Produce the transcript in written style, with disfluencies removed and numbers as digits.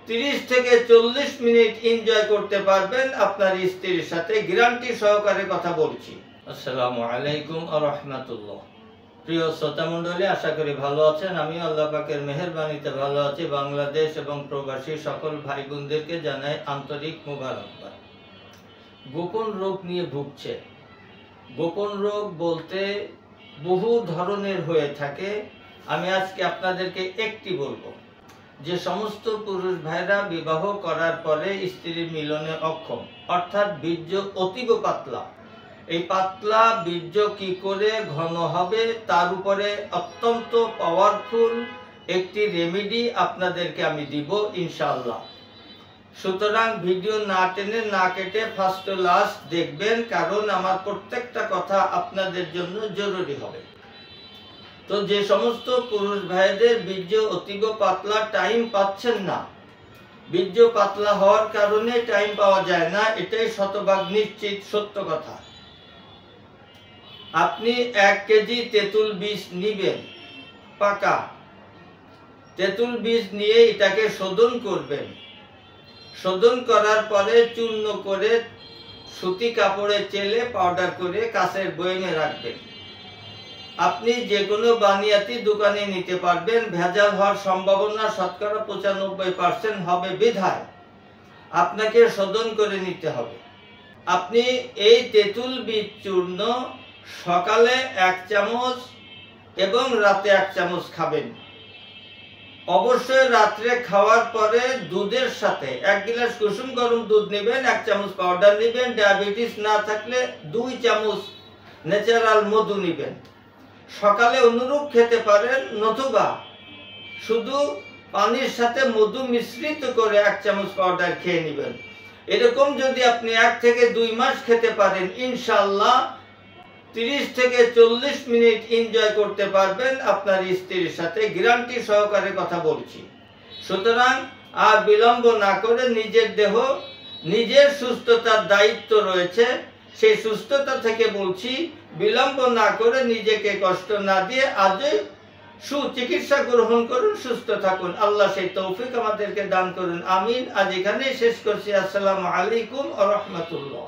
30 থেকে 40 minute enjoy করতে পারবেন আপনার স্ত্রীর সাথে, গ্যারান্টি সহকারে কথা বলছি। আসসালামু আলাইকুম ওয়া রাহমাতুল্লাহ। প্রিয় শ্রোতা মণ্ডলী, আশা করি ভালো আছেন। আমি আল্লাহ পাকের মেহেরবানিতে ভালো আছি। বাংলাদেশ এবং প্রবাসী সকল ভাই বোনদেরকে জানাই আন্তরিক মোবারকবাদ। গোপন রোগ নিয়ে ভুগছে। গোপন রোগ বলতে বহু ধরনের হয়ে থাকে। আমি আজকে আপনাদেরকে একটি বলবো, যে সমস্ত পুরুষ ভাইরা বিবাহ করার পরে স্ত্রীর মিলনে অক্ষম, অর্থাৎ বীর্য অতীব পাতলা। এই পাতলা বীর্য কি করে ঘন হবে, তার উপরে অত্যন্ত পাওয়ারফুল একটি রেমেডি আপনাদেরকে আমি দিব ইনশাআল্লাহ। সুতরাং ভিডিও না টেনে না কেটে ফার্স্ট টু লাস্ট দেখবেন, কারণ আমার প্রত্যেকটা কথা আপনাদের জন্য জরুরি হবে। তো যে সমস্ত পুরুষ ভাইদের বীর্য অতীব পাতলা, টাইম পাচ্ছেন না, বীর্য পাতলা হওয়ার কারণে টাইম পাওয়া যায় না, এটাই শতভাগ নিশ্চিত সত্য কথা। আপনি 1 কেজি তেঁতুল বীজ নিবেন, পাকা তেঁতুল বীজ নিয়ে এটাকে শোধন করবেন। শোধন করার পরে চূর্ণ করে সুতি কাপড়ে চেলে পাউডার করে কাঁচের বয়ামে রাখবেন। আপনি যে কোনো বানিয়াতি দোকানে নিতে পারবেন। ভেজাল হওয়ার সম্ভাবনা শতকরা 95% হবে বিধায় আপনাকে শোধন করে নিতে হবে। আপনি এই তেঁতুল বীজ চূর্ণ সকালে 1 চামচ এবং রাতে 1 চামচ খাবেন। অবশ্যই রাত্রে খাওয়ার পরে দুধের সাথে 1 গ্লাস কুসুম গরম দুধ নেবেন, 1 চামচ পাউডার নেবেন। ডায়াবেটিস না থাকলে 2 চামচ ন্যাচারাল মধু নেবেন। সকালে অনুরূপ খেতে পারেন, নতুবা শুধু পানির সাথে মধু মিশ্রিত করে 1 চামচ পাউডার খেয়ে নেবেন। এরকম যদি আপনি 1 থেকে 2 মাস খেতে পারেন, ইনশাআল্লাহ 30 থেকে 40 মিনিট এনজয় করতে পারবেন আপনার স্ত্রীর সাথে, গ্যারান্টি সহকারে কথা বলছি। সুতরাং আর বিলম্ব না করে নিজের দেহ, নিজের সুস্থতার দায়িত্ব রয়েছে, সেই সুস্থতা থেকে বলছি, বিলম্ব না করে নিজেকে কষ্ট না দিয়ে আজই সুচিকিৎসা গ্রহণ করুন, সুস্থ থাকুন। আল্লাহ সেই তৌফিক আমাদেরকে দান করুন, আমিন। আজ এখানেই শেষ করছি। আসসালামু আলাইকুম ওয়া রাহমাতুল্লাহ।